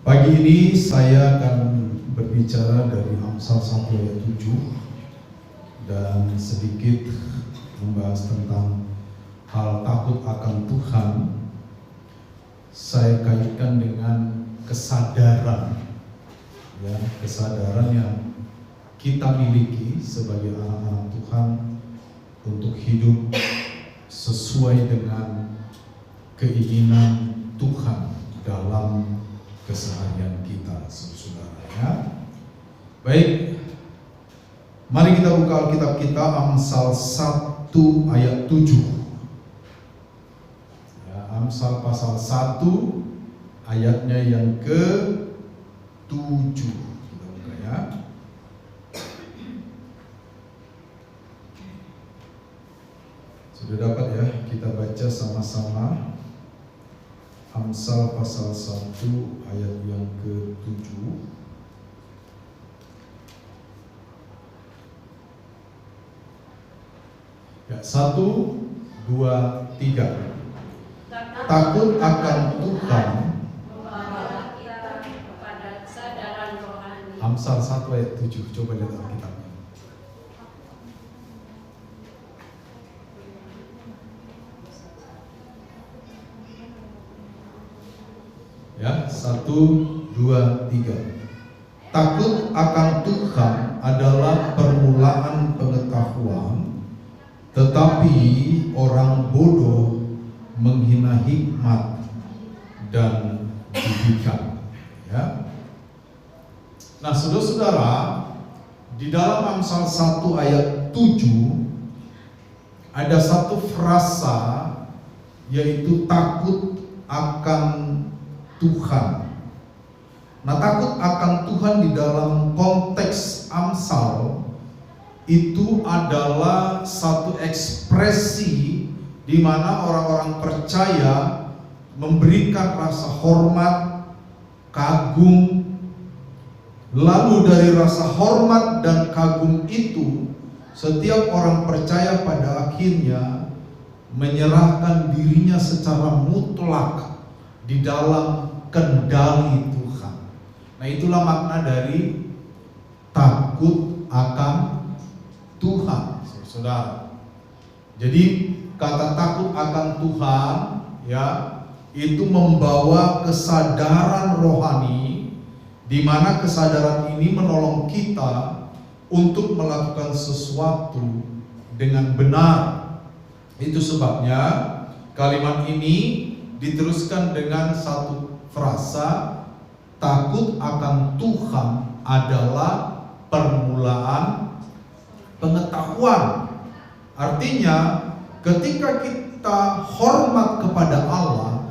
Pagi ini saya akan berbicara dari Amsal 1 ayat 7 dan sedikit membahas tentang hal takut akan Tuhan. Saya kaitkan dengan kesadaran, kesadaran yang kita miliki sebagai anak-anak Tuhan untuk hidup sesuai dengan keinginan Tuhan dalam keseharian kita, saudara. Baik, mari kita buka Alkitab kita, Amsal 1 ayat 7. Amsal pasal 1 ayatnya yang ke-7. Kita buka ya. Sudah dapat ya, kita baca sama-sama. Amsal pasal 1 ayat yang ke-7. Ya, 1, 2, 3. Takut akan Tuhan. Membawa kita kepada kesadaran rohani. Amsal 1 ayat 7. Coba lihat Alkitabnya. Ya, 1, 2, 3. Takut akan Tuhan adalah permulaan pengetahuan, tetapi orang bodoh menghina hikmat dan didikan. Ya. Nah, saudara-saudara, di dalam Amsal 1 ayat 7 ada satu frasa, yaitu takut akan Tuhan. Nah, takut akan Tuhan di dalam konteks Amsal itu adalah satu ekspresi di mana orang-orang percaya memberikan rasa hormat, kagum. Lalu dari rasa hormat dan kagum itu, setiap orang percaya pada akhirnya menyerahkan dirinya secara mutlak di dalam kendali Tuhan. Nah, itulah makna dari takut akan Tuhan, saudara. Jadi kata takut akan Tuhan, ya, itu membawa kesadaran rohani, di mana kesadaran ini menolong kita untuk melakukan sesuatu dengan benar. Itu sebabnya kalimat ini diteruskan dengan satu frasa, takut akan Tuhan adalah permulaan pengetahuan. Artinya, ketika kita hormat kepada Allah,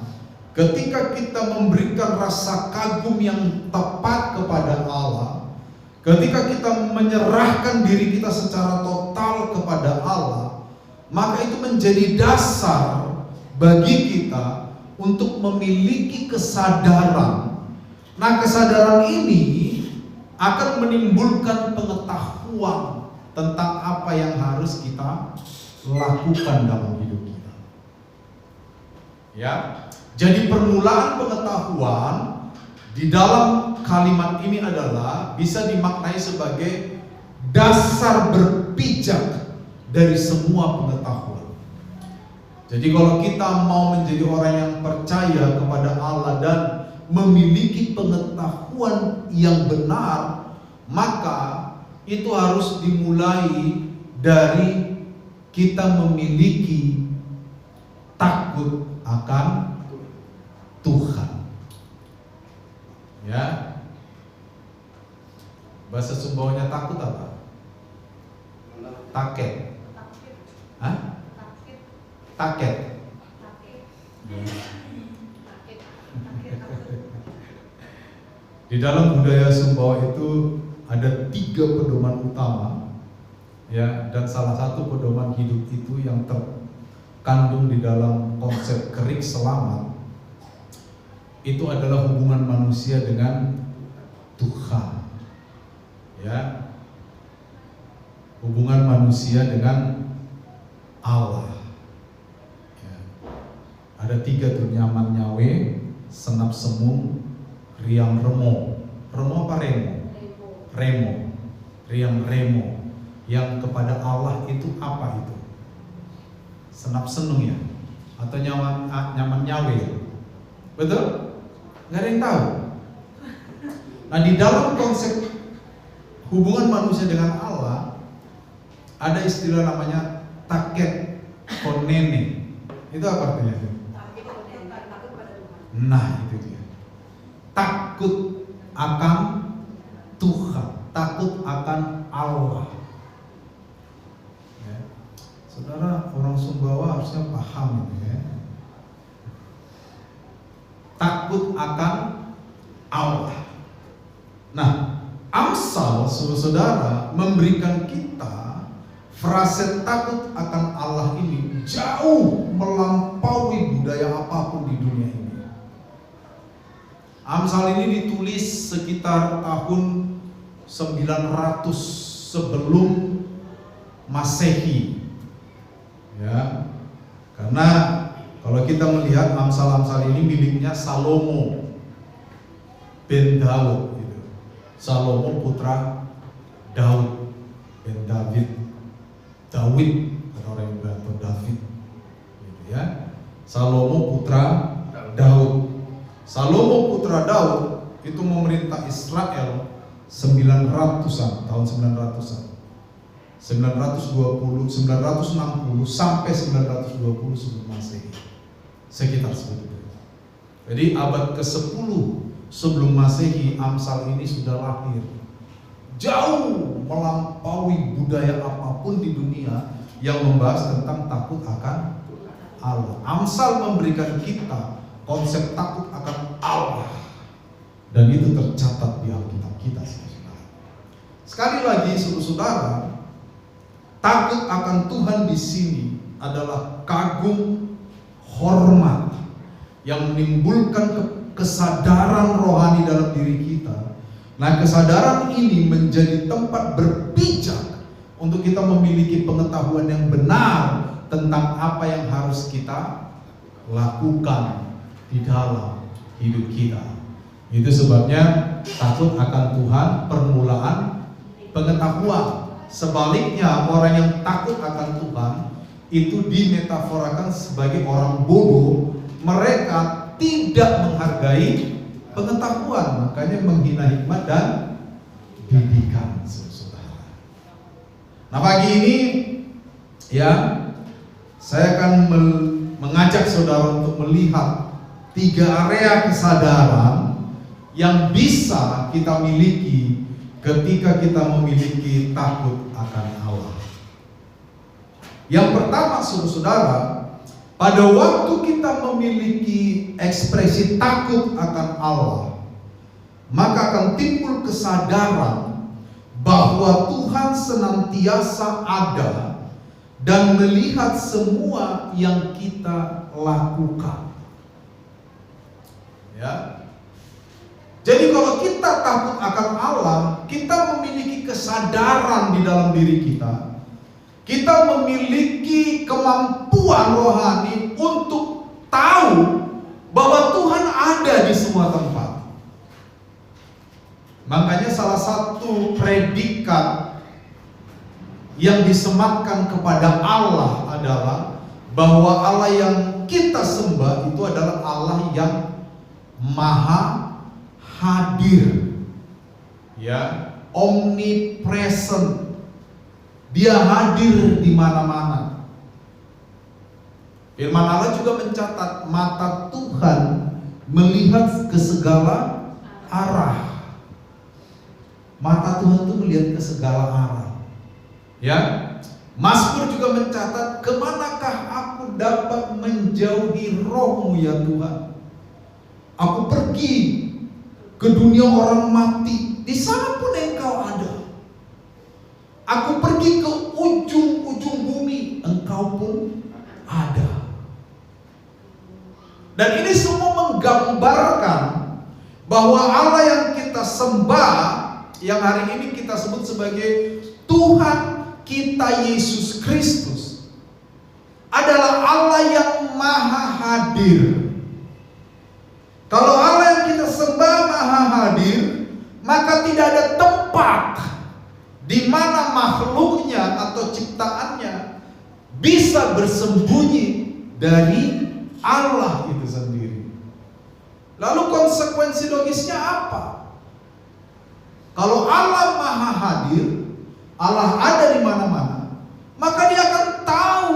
ketika kita memberikan rasa kagum yang tepat kepada Allah, ketika kita menyerahkan diri kita secara total kepada Allah, maka itu menjadi dasar bagi kita untuk memiliki kesadaran. Nah, kesadaran ini akan menimbulkan pengetahuan tentang apa yang harus kita lakukan dalam hidup kita. Ya, jadi permulaan pengetahuan di dalam kalimat ini adalah bisa dimaknai sebagai dasar berpijak dari semua pengetahuan. Jadi kalau kita mau menjadi orang yang percaya kepada Allah dan memiliki pengetahuan yang benar, maka itu harus dimulai dari kita memiliki takut akan Tuhan. Ya. Bahasa Sumbawanya takut apa? Taket. Hah? Taket. Di dalam budaya Sumbawa itu ada 3 pedoman utama, ya, dan salah satu pedoman hidup itu yang terkandung di dalam konsep kerik selamat itu adalah hubungan manusia dengan Tuhan, ya, hubungan manusia dengan Allah. Ada 3 tuh, nyaman nyawe, senap semung, riang remo. Remo apa remo? Remo. Riang remo. Yang kepada Allah itu apa itu? Senap senung ya? Atau nyaman nyawe ya? Betul? Nggak ada yang tahu. Nah, di dalam konsep hubungan manusia dengan Allah ada istilah namanya taket konene. Itu apa artinya itu? Nah, itu dia. Takut akan Tuhan, takut akan Allah. Ya. Saudara orang Sumbawa harusnya paham ini ya. Takut akan Allah. Nah, Amsal saudara memberikan kita frase takut akan Allah ini jauh melampaui budaya apapun di dunia ini. Amsal ini ditulis sekitar tahun 900 sebelum Masehi. Ya. Karena kalau kita melihat Amsal-Amsal ini miliknya Salomo bin Daud gitu. Salomo putra Daud bin David. Daud atau orang yang bilang David gitu ya. Salomo putra Daud. Salomo putra Daud itu memerintah Israel 900-an, tahun 900-an. 920, 960 sampai 920 sebelum Masehi. Sekitar seperti itu. Jadi abad ke-10 sebelum Masehi Amsal ini sudah lahir. Jauh melampaui budaya apapun di dunia yang membahas tentang takut akan Allah. Amsal memberikan kita konsep takut akan Allah, dan itu tercatat di Alkitab kita, saudara. Sekali lagi, saudara, takut akan Tuhan di sini adalah kagum, hormat yang menimbulkan kesadaran rohani dalam diri kita. Nah, kesadaran ini menjadi tempat berpijak untuk kita memiliki pengetahuan yang benar tentang apa yang harus kita lakukan di dalam hidup kita. Itu sebabnya takut akan Tuhan permulaan pengetahuan. Sebaliknya, orang yang takut akan Tuhan itu dimetaforakan sebagai orang bodoh. Mereka tidak menghargai pengetahuan, makanya menghina hikmat dan didikan, saudara. Nah, pagi ini ya, saya akan mengajak saudara untuk melihat 3 area kesadaran yang bisa kita miliki ketika kita memiliki takut akan Allah. Yang pertama, saudara, pada waktu kita memiliki ekspresi takut akan Allah, maka akan timbul kesadaran bahwa Tuhan senantiasa ada dan melihat semua yang kita lakukan. Ya. Jadi kalau kita takut akan Allah, kita memiliki kesadaran di dalam diri kita. Kita memiliki kemampuan rohani untuk tahu bahwa Tuhan ada di semua tempat. Makanya salah satu predikat yang disematkan kepada Allah adalah bahwa Allah yang kita sembah itu adalah Allah yang Maha hadir, ya, omnipresent. Dia hadir di mana-mana. Firman Allah juga mencatat mata Tuhan melihat ke segala arah. Mata Tuhan itu melihat ke segala arah. Ya, Mazmur juga mencatat, kemanakah aku dapat menjauhi roh-Mu ya Tuhan? Aku pergi ke dunia orang mati, di sana pun Engkau ada. Aku pergi ke ujung-ujung bumi, Engkau pun ada. Dan ini semua menggambarkan bahwa Allah yang kita sembah, yang hari ini kita sebut sebagai Tuhan kita Yesus Kristus, adalah Allah yang maha hadir. Kalau Allah yang kita sembah maha maka tidak ada tempat di mana makhluknya atau ciptaannya bisa bersembunyi dari Allah itu sendiri. Lalu konsekuensi logisnya apa? Kalau Allah Maha Hadir, Allah ada di mana-mana, maka Dia akan tahu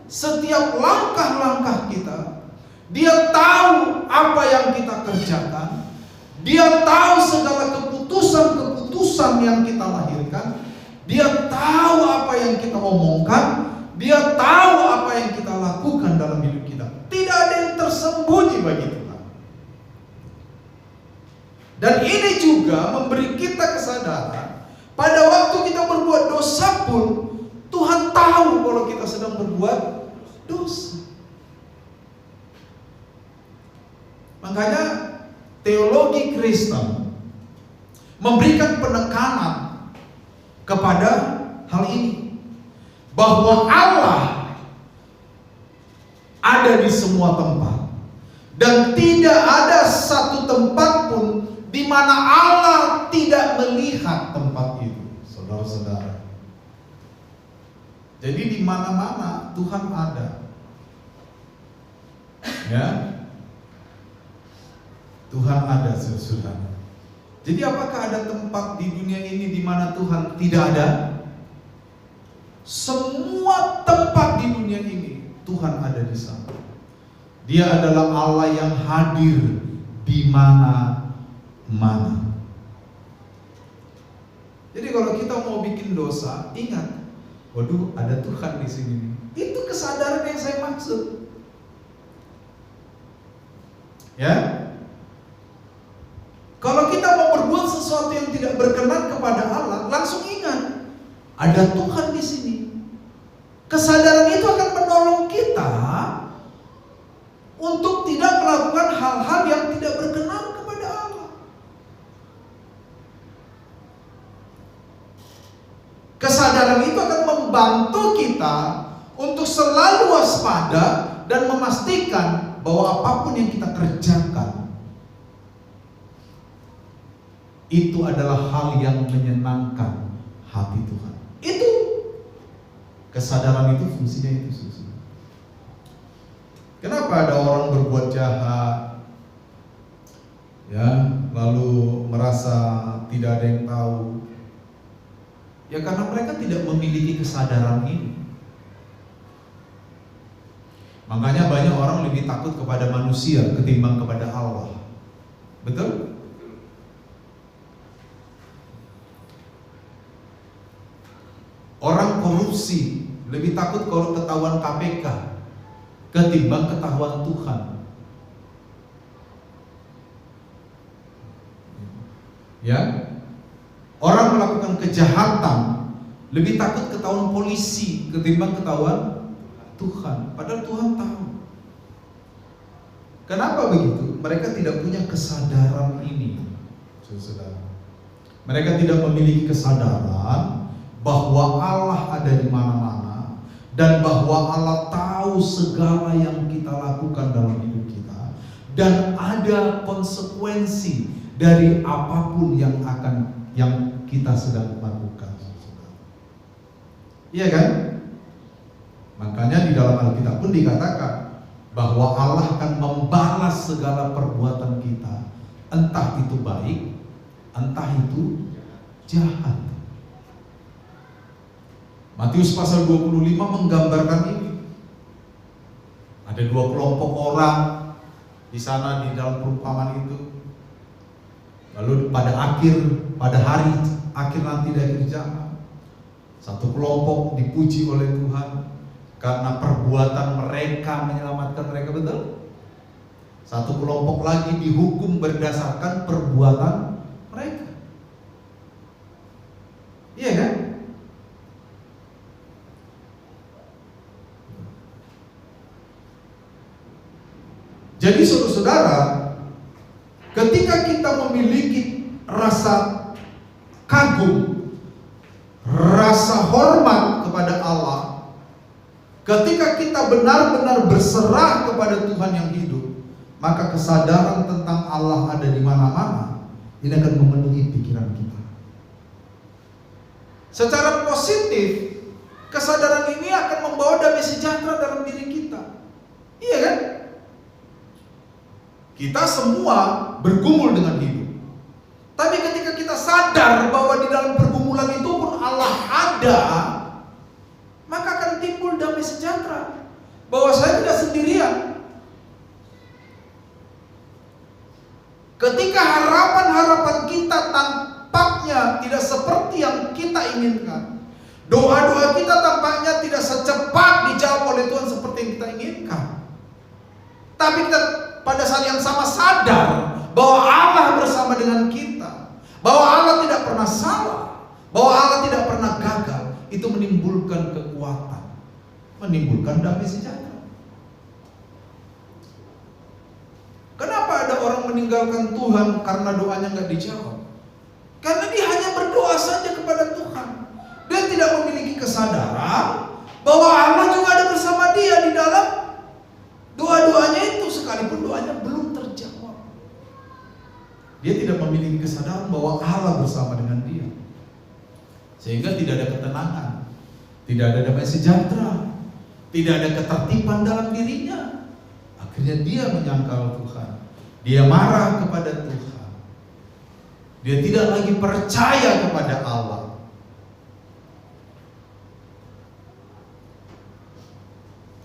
setiap langkah-langkah kita. Dia tahu apa yang kita kerjakan. Dia tahu segala keputusan-keputusan yang kita lahirkan. Dia tahu apa yang kita omongkan. Dia tahu apa yang kita lakukan dalam hidup kita. Tidak ada yang tersembunyi bagi Tuhan. Dan ini juga memberi kita kesadaran, pada waktu kita berbuat dosa pun Tuhan tahu kalau kita sedang berbuat dosa. Makanya teologi Kristen memberikan penekanan kepada hal ini, bahwa Allah ada di semua tempat dan tidak ada satu tempat pun di mana Allah tidak melihat tempat itu, saudara-saudara. Jadi di mana-mana Tuhan ada. Ya. Tuhan ada, saudara. Jadi apakah ada tempat di dunia ini di mana Tuhan tidak ada? Semua tempat di dunia ini Tuhan ada di sana. Dia adalah Allah yang hadir di mana-mana. Jadi kalau kita mau bikin dosa, ingat, waduh, ada Tuhan di sini. Itu kesadaran yang saya maksud. Ya. Kalau kita mau berbuat sesuatu yang tidak berkenan kepada Allah, langsung ingat, ada Tuhan di sini. Kesadaran itu akan menolong kita untuk tidak melakukan hal-hal yang tidak berkenan kepada Allah. Kesadaran itu akan membantu kita untuk selalu waspada dan memastikan bahwa apapun yang kita kerjakan itu adalah hal yang menyenangkan hati Tuhan. Itu kesadaran, itu fungsinya itu. Kenapa ada orang berbuat jahat, ya, lalu merasa tidak ada yang tahu? Ya karena mereka tidak memiliki kesadaran ini. Makanya banyak orang lebih takut kepada manusia ketimbang kepada Allah. Betul? Orang korupsi lebih takut kalau ketahuan KPK ketimbang ketahuan Tuhan. Ya, orang melakukan kejahatan lebih takut ketahuan polisi ketimbang ketahuan Tuhan. Padahal Tuhan tahu. Kenapa begitu? Mereka tidak punya kesadaran ini, saudara. Mereka tidak memiliki kesadaran bahwa Allah ada di mana-mana dan bahwa Allah tahu segala yang kita lakukan dalam hidup kita, dan ada konsekuensi dari apapun yang kita sedang lakukan. Iya kan? Makanya di dalam Alkitab pun dikatakan bahwa Allah akan membalas segala perbuatan kita, entah itu baik, entah itu jahat. Matius pasal 25 menggambarkan ini. Ada dua kelompok orang di sana di dalam perumpamaan itu. Lalu pada hari akhir nanti dari zaman, satu kelompok dipuji oleh Tuhan karena perbuatan mereka menyelamatkan mereka, betul? Satu kelompok lagi dihukum berdasarkan perbuatan mereka. Iya kan? Jadi saudara-saudara, ketika kita memiliki rasa kagum, rasa hormat kepada Allah, ketika kita benar-benar berserah kepada Tuhan yang hidup, maka kesadaran tentang Allah ada di mana-mana Ini akan memenuhi pikiran kita. Secara positif, kesadaran ini akan membawa damai sejahtera dalam diri kita. Iya kan? Kita semua bergumul dengan hidup. Tapi ketika kita sadar bahwa di dalam pergumulan itu pun Allah ada, maka akan timbul damai sejahtera. Bahwa saya tidak sendirian. Ketika harapan-harapan kita tampaknya tidak seperti yang kita inginkan, doa-doa kita tampaknya tidak secepat dijawab oleh Tuhan seperti yang kita inginkan. Tapi kita pada saat yang sama sadar bahwa Allah bersama dengan kita, bahwa Allah tidak pernah salah, bahwa Allah tidak pernah gagal, itu menimbulkan kekuatan, menimbulkan damai sejahtera. Kenapa ada orang meninggalkan Tuhan karena doanya nggak dijawab? Karena dia hanya berdoa saja kepada Tuhan. Dia tidak memiliki kesadaran bahwa Allah juga ada bersama dia di dalam doa-doanya itu, sekalipun doanya belum terjawab. Dia tidak memiliki kesadaran bahwa Allah bersama dengan dia. Sehingga tidak ada ketenangan, tidak ada damai sejahtera, tidak ada ketertiban dalam dirinya. Akhirnya dia menyangkal Tuhan, dia marah kepada Tuhan, dia tidak lagi percaya kepada Allah.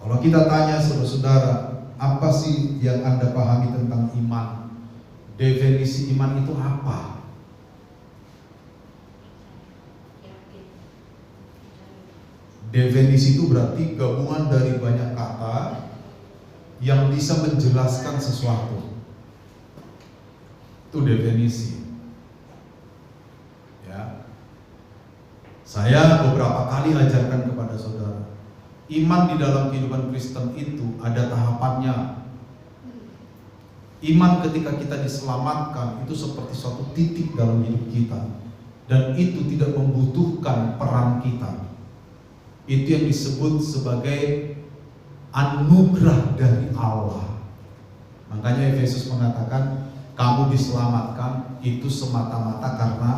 Kalau kita tanya saudara-saudara, apa sih yang Anda pahami tentang iman? Definisi iman itu apa? Definisi itu berarti gabungan dari banyak kata yang bisa menjelaskan sesuatu. Itu definisi. Ya. Saya beberapa kali ajarkan kepada saudara, iman di dalam kehidupan Kristen itu ada tahapannya. Iman ketika kita diselamatkan itu seperti suatu titik dalam hidup kita, dan itu tidak membutuhkan peran kita. Itu yang disebut sebagai anugerah dari Allah. Makanya Efesus mengatakan kamu diselamatkan itu semata-mata karena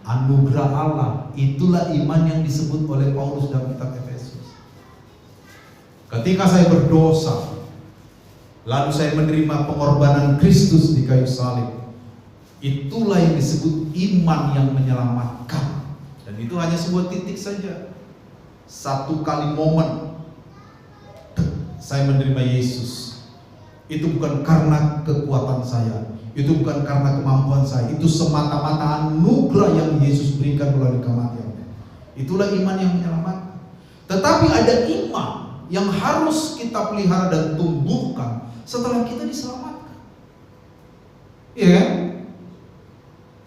anugerah Allah. Itulah iman yang disebut oleh Paulus dalam kitab Efesus. Ketika saya berdosa, lalu saya menerima pengorbanan Kristus di kayu salib, itulah yang disebut iman yang menyelamatkan. Dan itu hanya sebuah titik saja, satu kali momen saya menerima Yesus. Itu bukan karena kekuatan saya, itu bukan karena kemampuan saya, itu semata-mata anugerah yang Yesus berikan melalui kematiannya. Itulah iman yang menyelamatkan. Tetapi ada iman yang harus kita pelihara dan tumbuhkan setelah kita diselamatkan. Iya kan?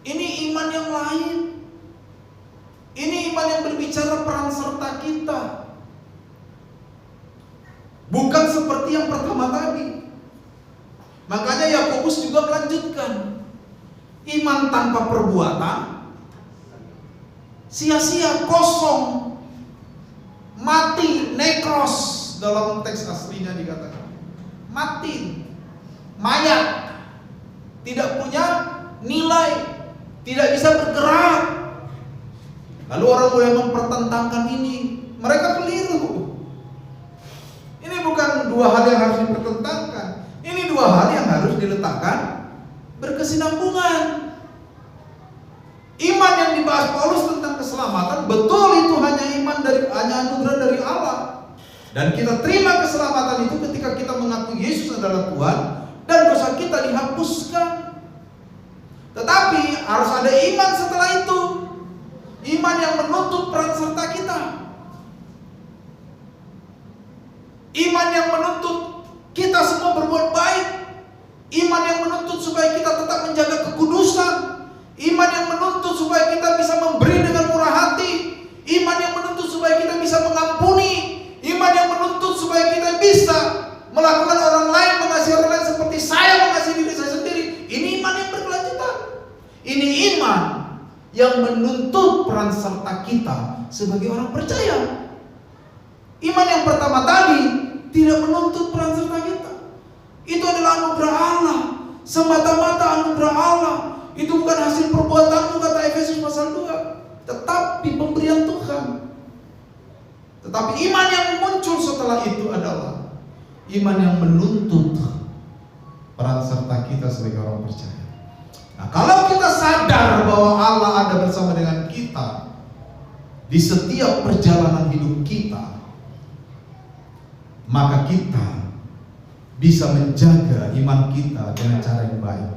Ini iman yang lain. Ini iman yang berbicara peran serta kita. Bukan seperti yang pertama tadi. Makanya Yakobus juga melanjutkan, iman tanpa perbuatan sia-sia, kosong, mati, nekros. Dalam teks aslinya dikatakan mati, mayat, tidak punya nilai, tidak bisa bergerak. Lalu orang mulai mempertentangkan ini. Mereka keliru. Ini bukan dua hal yang harus dipertentangkan. Ini dua hal yang harus diletakkan berkesinambungan. Iman yang dibahas Paulus tentang keselamatan, betul itu hanya iman hanya anugerah dari Allah. Dan kita terima keselamatan itu ketika kita mengakui Yesus adalah Tuhan dan dosa kita dihapuskan. Tetapi harus ada iman setelah itu. Iman yang menuntut peran serta kita. Iman yang menuntut kita semua berbuat baik. Iman yang menuntut supaya kita tetap menjaga kekudusan. Iman yang menuntut supaya kita bisa memberi dengan murah hati. Iman yang menuntut supaya kita bisa mengampuni. Iman yang menuntut supaya kita bisa melakukan orang lain, mengasihi orang lain seperti saya mengasihi diri saya sendiri. Ini iman yang berkelanjutan. Ini iman yang menuntut peran serta kita sebagai orang percaya. Iman yang pertama tadi tidak menuntut peran serta kita. Itu adalah anugerah Allah, semata-mata anugerah Allah. Itu bukan hasil perbuatanmu, kata Efesus pasal 2, tetapi pemberian Tuhan. Tetapi iman yang muncul setelah itu adalah iman yang menuntut peran serta kita sebagai orang percaya. Nah, kalau kita sadar bahwa Allah ada bersama dengan kita di setiap perjalanan hidup kita, maka kita bisa menjaga iman kita dengan cara yang baik.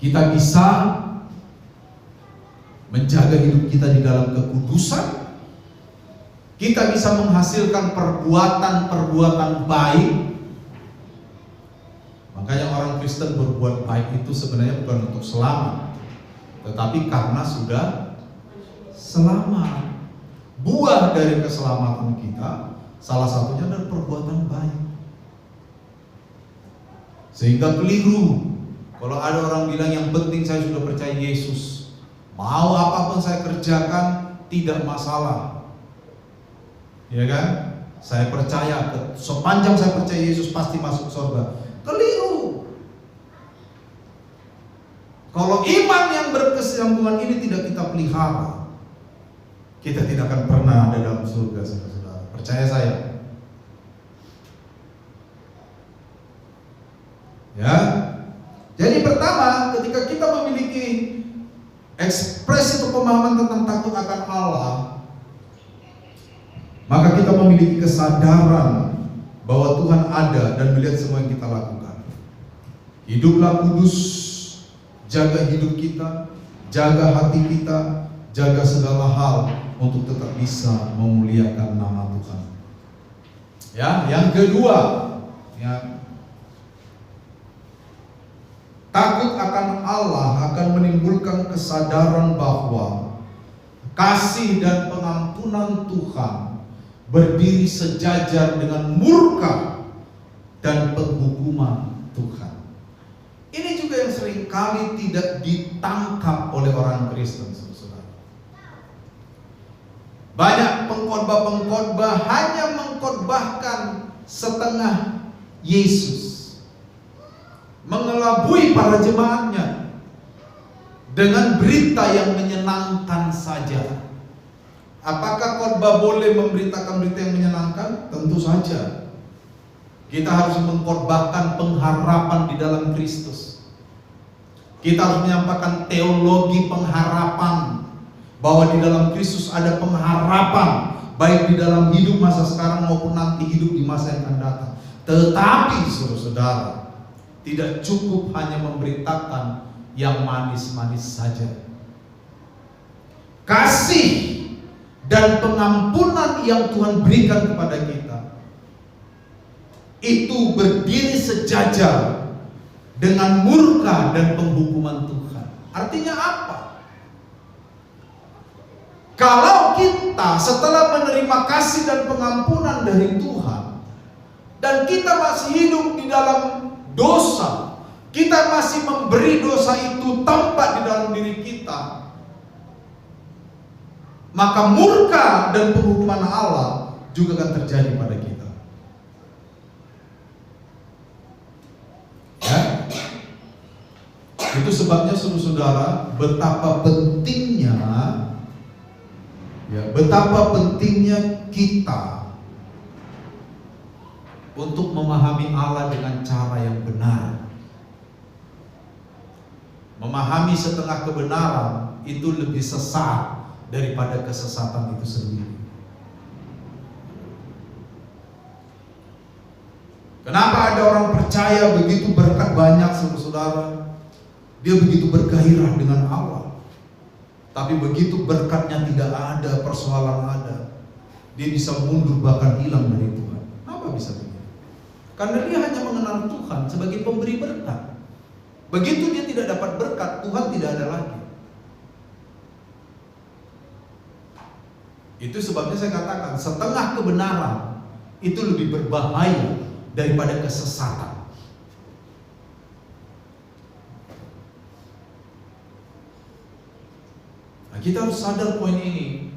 Kita bisa menjaga hidup kita di dalam kekudusan. Kita bisa menghasilkan perbuatan-perbuatan baik. Makanya orang Kristen berbuat baik itu sebenarnya bukan untuk selamat, tetapi karena sudah selamat. Buah dari keselamatan kita salah satunya adalah perbuatan baik. Sehingga keliru kalau ada orang bilang yang penting saya sudah percaya Yesus, mau apapun saya kerjakan tidak masalah. Ya kan? Saya percaya, sepanjang saya percaya Yesus pasti masuk surga. Keliru. Kalau iman yang berkesinambungan ini tidak kita pelihara, kita tidak akan pernah ada dalam surga, saudara-saudara. Percaya saya. Ya. Jadi pertama, ketika kita memiliki ekspresi atau pemahaman tentang takut akan Allah, maka kita memiliki kesadaran bahwa Tuhan ada dan melihat semua yang kita lakukan. Hiduplah kudus, jaga hidup kita, jaga hati kita, jaga segala hal untuk tetap bisa memuliakan nama Tuhan. Ya, yang kedua, ya, takut akan Allah akan menimbulkan kesadaran bahwa kasih dan pengampunan Tuhan berdiri sejajar dengan murka dan penghukuman Tuhan. Ini juga yang seringkali tidak ditangkap oleh orang Kristen, saudara. Banyak pengkhotbah-pengkhotbah hanya mengkhotbahkan setengah Yesus, mengelabui para jemaatnya dengan berita yang menyenangkan saja. Apakah khotbah boleh memberitakan berita yang menyenangkan? Tentu saja. Kita harus mengkhotbahkan pengharapan di dalam Kristus. Kita harus menyampaikan teologi pengharapan, bahwa di dalam Kristus ada pengharapan, baik di dalam hidup masa sekarang maupun nanti hidup di masa yang akan datang. Tetapi saudara-saudara, tidak cukup hanya memberitakan yang manis-manis saja. Kasih dan pengampunan yang Tuhan berikan kepada kita itu berdiri sejajar dengan murka dan penghukuman Tuhan. Artinya apa? Kalau kita setelah menerima kasih dan pengampunan dari Tuhan dan kita masih hidup di dalam dosa, kita masih memberi dosa itu tempat di dalam diri kita, maka murka dan penghukuman Allah juga akan terjadi pada kita. Ya? Itu sebabnya saudara, betapa pentingnya kita untuk memahami Allah dengan cara yang benar. Memahami setengah kebenaran itu lebih sesat daripada kesesatan itu sendiri. Kenapa ada orang percaya begitu berkat banyak, saudara, dia begitu bergairah dengan Allah, tapi begitu berkatnya tidak ada, persoalan ada, dia bisa mundur bahkan hilang dari Tuhan. Kenapa bisa begitu? Karena dia hanya mengenal Tuhan sebagai pemberi berkat. Begitu dia tidak dapat berkat, Tuhan tidak ada lagi. Itu sebabnya saya katakan setengah kebenaran itu lebih berbahaya daripada kesesatan. Nah, kita harus sadar poin ini.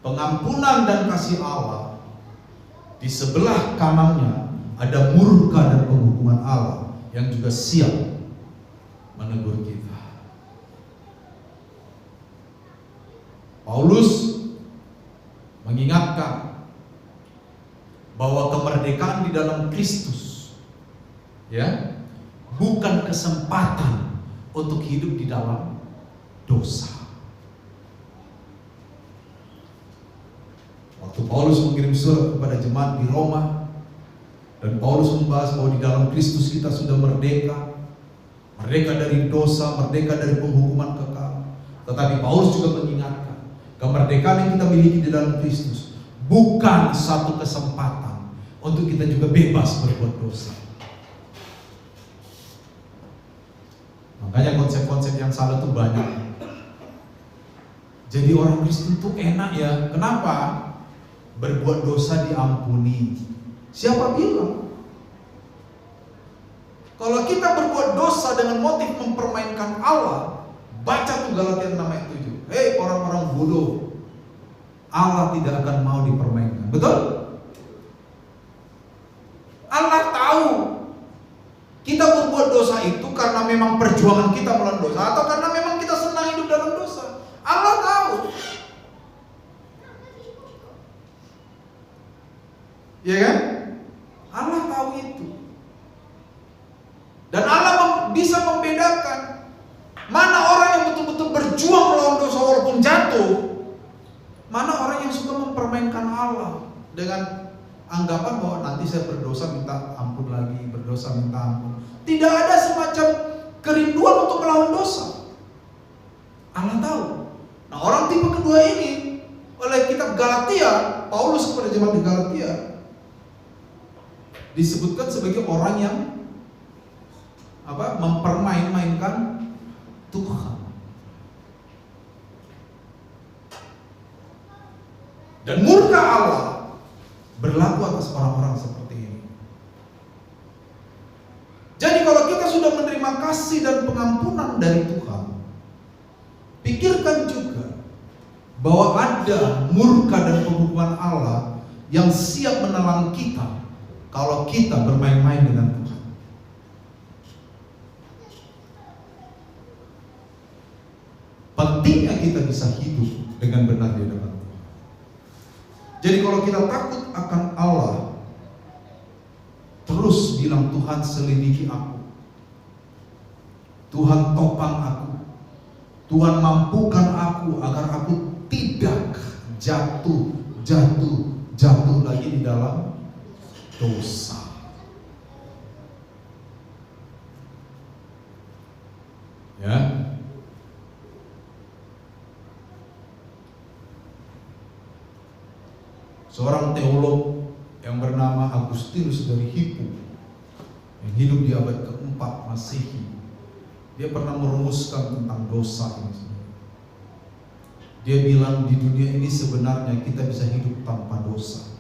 Pengampunan dan kasih Allah, di sebelah kanannya ada murka dan penghukuman Allah yang juga siap menegur kita. Paulus mengingatkan bahwa kemerdekaan di dalam Kristus, ya, bukan kesempatan untuk hidup di dalam dosa. Waktu Paulus mengirim surat kepada jemaat di Roma, dan Paulus membahas bahwa di dalam Kristus kita sudah merdeka, merdeka dari dosa, merdeka dari penghukuman kekal. Tetapi Paulus juga mengingatkan, kemerdekaan yang kita miliki di dalam Kristus bukan satu kesempatan untuk kita juga bebas berbuat dosa. Makanya konsep-konsep yang salah itu banyak. Jadi orang Kristen itu enak ya. Kenapa? Berbuat dosa diampuni. Siapa bilang? Kalau kita berbuat dosa dengan motif mempermainkan Allah, baca tuh Galatia 6 ayat 7. Hei orang-orang bodoh, Allah tidak akan mau dipermainkan. Betul? Allah tahu kita berbuat dosa itu karena memang perjuangan kita melawan dosa, atau karena memang kita senang hidup dalam dosa. Allah tahu. Ya kan? Allah tahu itu. Dan Allah bisa membedakan mana orang yang betul-betul berjuang melawan dosa walaupun jatuh, mana orang yang suka mempermainkan Allah dengan anggapan bahwa nanti saya berdosa minta ampun lagi, berdosa minta ampun. Tidak ada semacam kerinduan untuk melawan dosa. Allah tahu. Nah, orang tipe kedua ini oleh kitab Galatia, Paulus kepada jemaat di Galatia disebutkan sebagai orang yang mempermain-mainkan Tuhan. Dan murka Allah berlaku atas orang-orang seperti ini. Jadi kalau kita sudah menerima kasih dan pengampunan dari Tuhan, pikirkan juga bahwa ada murka dan penghukuman Allah yang siap menelan kita kalau kita bermain-main dengan Tuhan. Pentingnya kita bisa hidup dengan benar di hadapan Tuhan. Jadi kalau kita takut akan Allah, terus bilang, Tuhan selidiki aku, Tuhan topang aku, Tuhan mampukan aku agar aku tidak jatuh lagi di dalam dosa. Ya. Seorang teolog yang bernama Agustinus dari Hippo yang hidup di abad ke-4 Masehi, dia pernah merumuskan tentang dosa ini. Dia bilang di dunia ini sebenarnya kita bisa hidup tanpa dosa.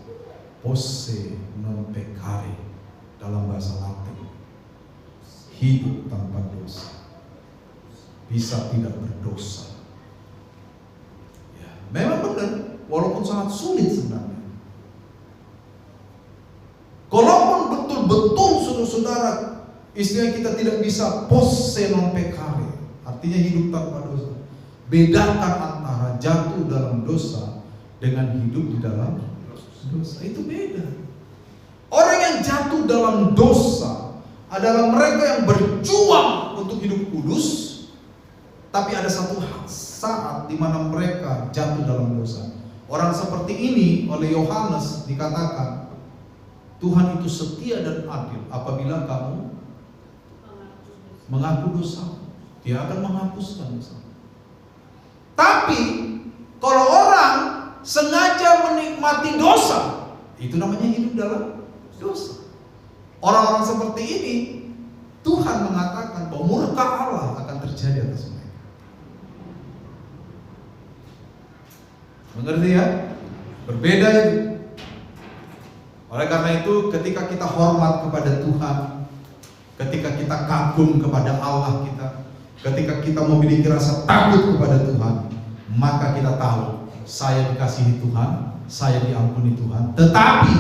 Posse non peccare dalam bahasa Latin. Hidup tanpa dosa. Bisa tidak berdosa. Ya, memang benar, walaupun sangat sulit sebenarnya. Kalaupun betul-betul saudara-saudara, istilah kita tidak bisa posse non peccare, artinya hidup tanpa dosa. Bedakan antara jatuh dalam dosa dengan hidup di dalam dosa. Itu beda. Orang yang jatuh dalam dosa adalah mereka yang berjuang untuk hidup kudus, tapi ada satu saat di mana mereka jatuh dalam dosa. Orang seperti ini oleh Yohanes dikatakan, Tuhan itu setia dan adil apabila kamu mengaku dosa, Dia akan menghapuskan dosa. Tapi kalau orang sengaja menikmati dosa, itu namanya hidup dalam dosa. Orang-orang seperti ini Tuhan mengatakan bahwa murka Allah akan terjadi atas mereka. Mengerti ya? Berbeda itu. Oleh karena itu ketika kita hormat kepada Tuhan, ketika kita kagum kepada Allah kita, ketika kita memiliki rasa takut kepada Tuhan, maka kita tahu saya dikasihi Tuhan, saya diampuni Tuhan. Tetapi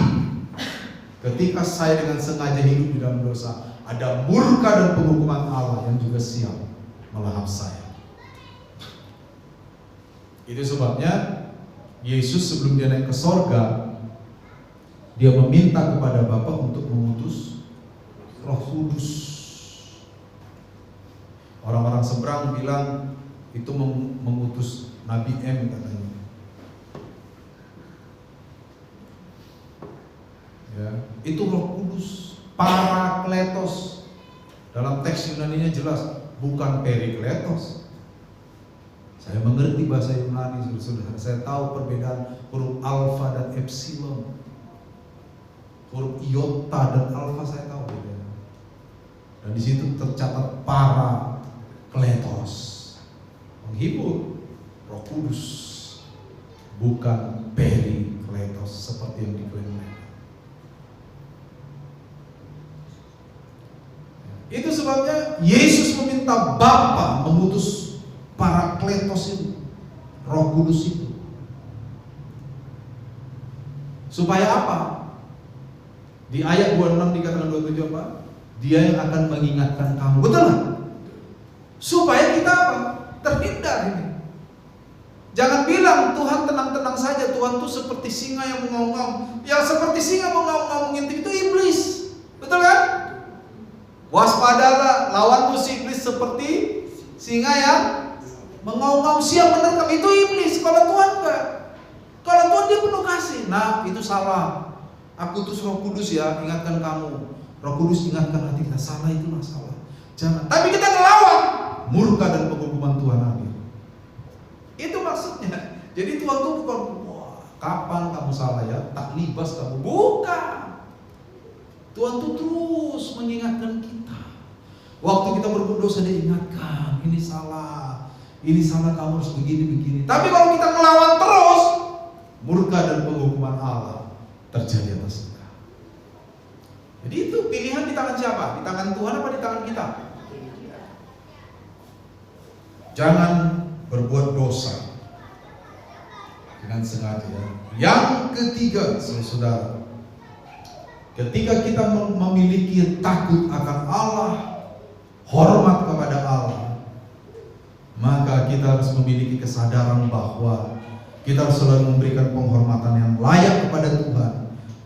ketika saya dengan sengaja hidup di dalam dosa, ada murka dan penghukuman Allah yang juga siap melahap saya. Itu sebabnya Yesus sebelum dia naik ke sorga, dia meminta kepada Bapa untuk mengutus Roh Kudus. Orang-orang seberang bilang itu mengutus Nabi M katanya. Ya, itu Roh Kudus, Parakletos. Dalam teks Yunani-nya jelas, bukan Perikletos. Saya mengerti bahasa Yunani, saudara-saudara. Saya tahu perbedaan huruf alfa dan epsilon. Huruf iota dan alfa saya tahu bedanya. Dan di situ tercatat Parakletos, menghibur Roh Kudus, bukan Perikletos seperti yang diklaim mereka. Itu sebabnya Yesus meminta Bapa mengutus Parakletos itu, Roh Kudus itu. Supaya apa? Di ayat 26 dikatakan 27 apa? Dia yang akan mengingatkan kamu. Betul nggak? Supaya kita apa? Terhindar ini. Jangan bilang Tuhan tenang-tenang saja, Tuhan itu seperti singa yang mengaum-ngaum. Yang seperti singa mengaum-ngaum mengintip itu iblis. Betul kan? Waspadalah, lawanmu si iblis seperti singa yang mengaum-ngaum siap menerkam. Itu iblis. Kalau Tuhan enggak. Kalau Tuhan dia penuh kasih. Nah, itu salah. Aku utus Roh Kudus ya, ingatkan kamu. Roh Kudus ingatkan hati kita. Salah, itu salah. Jangan. Tapi kita ngelawan, murka dan penghukuman Tuhan hadir. Itu maksudnya. Jadi Tuhan itu bukan, wah, kapan kamu salah ya, tak libas kamu. Bukan. Tuhan itu terus mengingatkan kita. Waktu kita berbuat dosa dia ingatkan, ini salah kamu harus begini. Tapi kalau kita melawan terus, murka dan penghukuman Allah terjadi atas kita. Jadi itu pilihan di tangan siapa? Di tangan Tuhan apa di tangan kita? Jangan berbuat dosa dengan sengaja. Yang ketiga, saudara, ketika kita memiliki takut akan Allah, hormat kepada Allah, maka kita harus memiliki kesadaran bahwa kita harus selalu memberikan penghormatan yang layak kepada Tuhan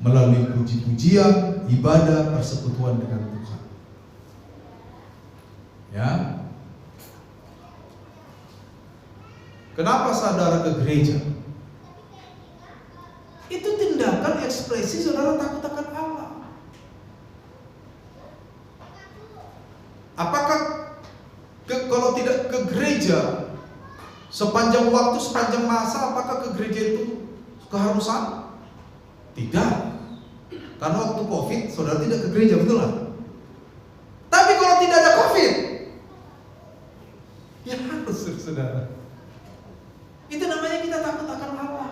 melalui puji-pujian, ibadah, persekutuan dengan Tuhan. Ya. Kenapa saudara ke gereja? Itu tindakan ekspresi saudara takut akan Allah. Apakah kalau tidak ke gereja sepanjang waktu, sepanjang masa, apakah ke gereja itu keharusan? Tidak. Karena waktu COVID saudara tidak ke gereja, betul nggak? Tapi kalau tidak ada COVID, ya harus, saudara. Itu namanya kita takut akan Allah.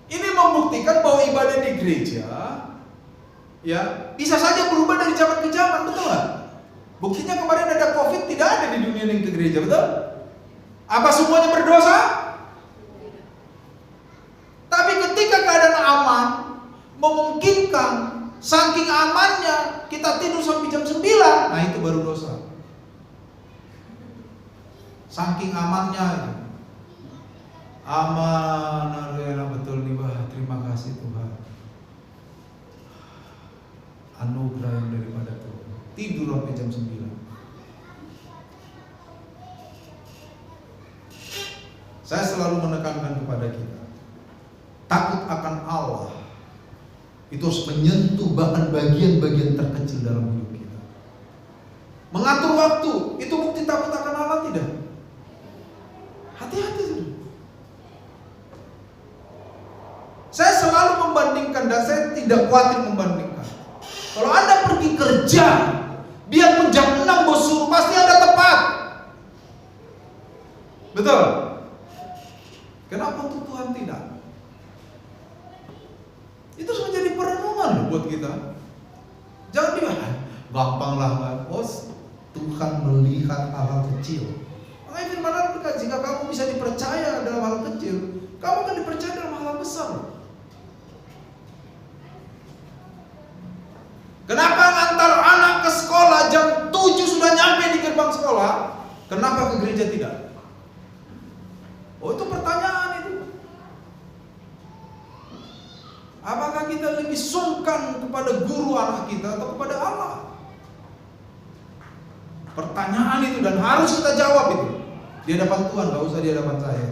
Ini membuktikan bahwa ibadah di gereja, ya, bisa saja berubah dari zaman ke zaman, betul nggak? Buktinya kemarin ada COVID, tidak ada di dunia yang ke gereja, betul? Apa semuanya berdosa? Tapi ketika keadaan aman, memungkinkan, saking amannya kita tidur sampai jam 9, nah itu baru dosa. Saking amannya itu. Aman, alhamdulillah, betul nih, wah, terima kasih Tuhan. Anugerah yang daripada Tuhan. Tidur sampai jam 9. Saya selalu menekankan kepada kita, takut akan Allah itu harus menyentuh bahkan bagian-bagian terkecil dalam hidup kita. Mengatur waktu, itu bukti takut akan Allah tidak? Hati-hati. Saya selalu membandingkan dan saya tidak khawatir membandingkan. Kalau Anda pergi kerja, biarpun jam 6 bos suruh, pasti Anda tepat. Betul? Kenapa untuk Tuhan tidak? Itu harus menjadi perenungan buat kita. Jangan bilang, gampang lah bos. Tuhan melihat hal-hal kecil. Makanya firman Allah berkata, jika kamu bisa dipercaya dalam hal kecil, kamu akan dipercaya dalam hal besar. Kenapa ngantar anak ke sekolah jam 7 sudah nyampe di sekolah, kenapa ke gereja tidak? Oh, itu pertanyaan itu. Apakah kita lebih sungkan kepada guru anak kita atau kepada Allah? Pertanyaan itu, dan harus kita jawab itu di hadapan Tuhan, gak usah di hadapan saya.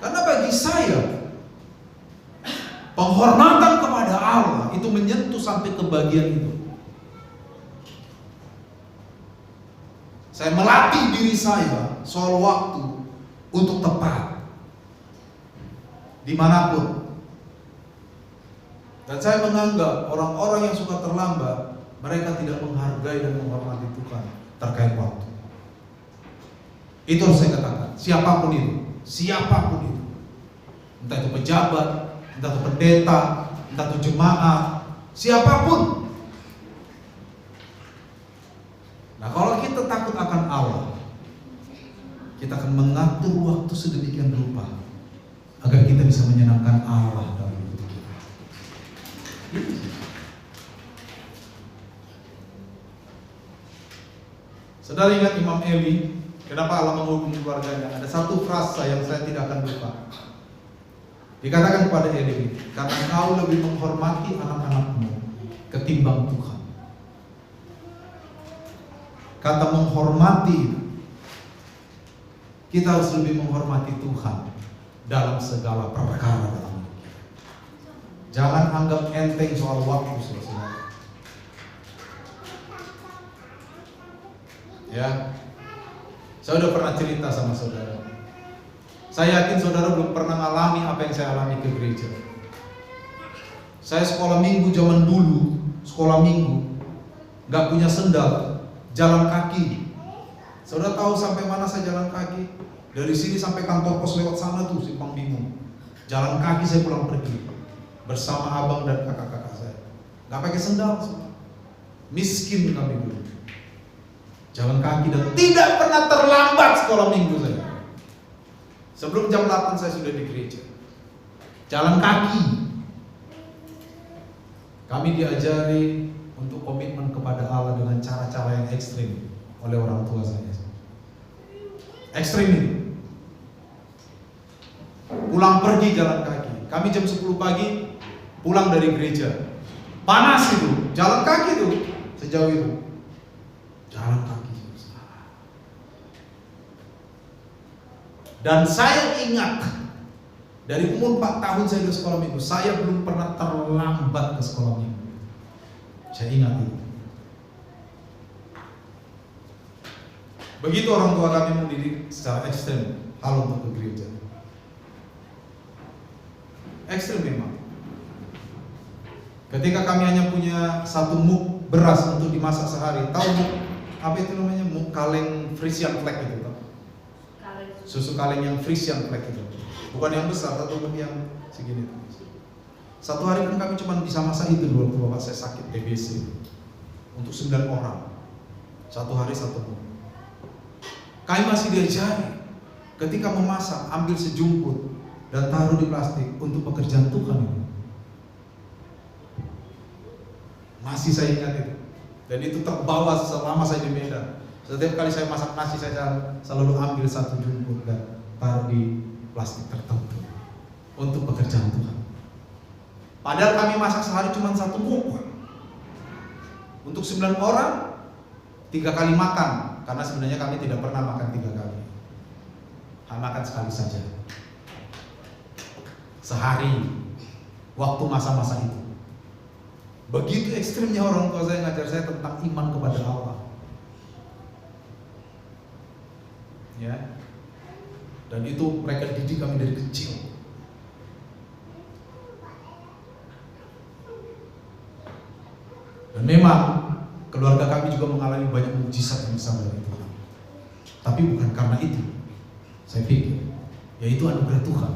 Karena bagi saya, penghormatan kepada Allah itu menyentuh sampai ke bagian itu. Saya melatih diri saya soal waktu untuk tepat dimanapun. Dan saya menganggap orang-orang yang suka terlambat, mereka tidak menghargai dan menghormati Tuhan terkait waktu. Itu harus saya katakan, siapapun itu. Entah itu pejabat, entah itu pendeta, entah itu jemaat, siapapun. Nah, kalau kita takut akan Allah, kita akan mengatur waktu sedemikian rupa agar kita bisa menyenangkan Allah dalam hidup kita. Saudara ingat Imam Eli, kenapa Allah menghukumi keluarganya? Ada satu frasa yang saya tidak akan lupa. Dikatakan kepada Eli, karena kau lebih menghormati anak-anakmu ketimbang Tuhan. Kata menghormati, kita harus lebih menghormati Tuhan dalam segala perkara dalam hidup kita. Jangan anggap enteng soal waktu, saudara. Ya, saya udah pernah cerita sama saudara. Saya yakin saudara belum pernah alami apa yang saya alami ke gereja. Saya sekolah minggu zaman dulu, sekolah minggu, gak punya sendal, jalan kaki. Saudara tahu sampai mana saya jalan kaki? Dari sini sampai kantor pos lewat sana tuh simpang bingung. Jalan kaki saya pulang pergi bersama abang dan kakak-kakak saya. Gak pakai sendal, miskin kami dulu. Jalan kaki dan tidak pernah terlambat sekolah minggu saya. Sebelum jam 8 saya sudah di gereja. Jalan kaki. Kami diajari untuk komitmen kepada Allah dengan cara-cara yang ekstrim oleh orang tua saya. Ekstrim itu. Pulang pergi jalan kaki. Kami jam 10 pagi pulang dari gereja. Panas itu, jalan kaki itu sejauh itu. Jalan kaki. Dan saya ingat dari umur 4 tahun saya di sekolah minggu, saya belum pernah terlambat ke sekolah minggu. Saya ingat itu. Begitu orang tua kami mendidik secara ekstrem hal untuk ke gereja. Ekstrem memang. Ketika kami hanya punya satu muk beras untuk dimasak sehari, tahu muk apa itu namanya? Muk kaleng Frisian Flag itu, tahu? Susu kaleng yang Frisian Flag itu, bukan yang besar, satu muk yang segini. Satu hari kan kami cuma bisa masak itu dulu waktu bapak saya sakit TBC untuk 9 orang. Satu hari satu muk. Kami masih diajari ketika memasak ambil sejumput dan taruh di plastik untuk pekerjaan Tuhan itu. Masih saya ingat itu. Dan itu terbawa selama saya di Medan. Setiap kali saya masak nasi saya selalu ambil satu jumput dan taruh di plastik tertentu untuk pekerjaan Tuhan. Padahal kami masak sehari cuma satu muk. Untuk 9 orang 3 kali makan, karena sebenarnya kami tidak pernah makan 3 kali. Kami makan sekali saja. Sehari waktu masa-masa itu. Begitu ekstrimnya orang tua saya ngajar saya tentang iman kepada Allah. Ya. Dan itu mereka didik kami dari kecil. Dan memang keluarga kami juga mengalami banyak mukjizat yang besar dari Tuhan. Tapi bukan karena itu. Saya pikir, yaitu anugerah Tuhan.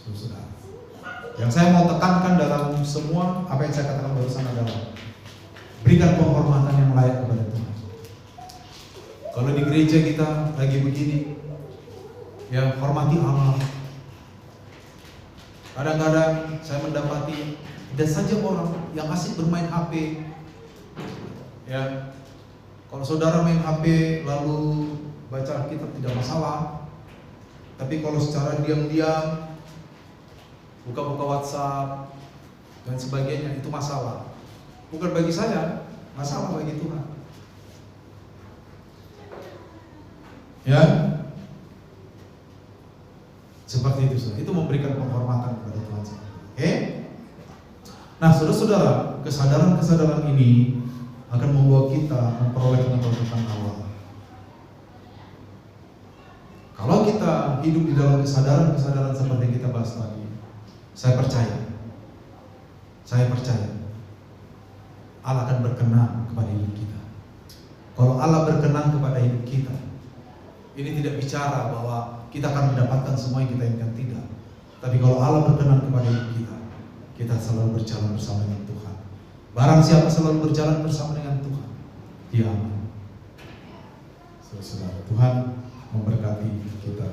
Saudara. Yang saya mau tekankan dalam semua apa yang saya katakan barusan adalah berikan penghormatan yang layak kepada Tuhan. Kalau di gereja kita lagi begini, ya hormati Allah. Kadang-kadang saya mendapati ada saja orang yang asik bermain HP, ya Kalau saudara main HP lalu baca Alkitab tidak masalah. Tapi kalau secara diam-diam buka-buka WhatsApp dan sebagainya itu masalah. Bukan bagi saya, masalah bagi Tuhan. Ya, seperti itu. Itu memberikan penghormatan kepada Tuhan. Oke? Nah, saudara-saudara, kesadaran-kesadaran ini akan membawa kita memperoleh pengetahuan tentang Allah. Kalau kita hidup di dalam kesadaran-kesadaran seperti yang kita bahas tadi, saya percaya Allah akan berkenan kepada hidup kita. Kalau Allah berkenan kepada hidup kita, ini tidak bicara bahwa kita akan mendapatkan semua yang kita inginkan, tidak. Tapi kalau Allah berkenan kepada hidup kita, kita selalu berjalan bersama dengan Tuhan. Barang siapa selalu berjalan bersama dengan Tuhan, dia aman. Saudara, Tuhan memberkati kita.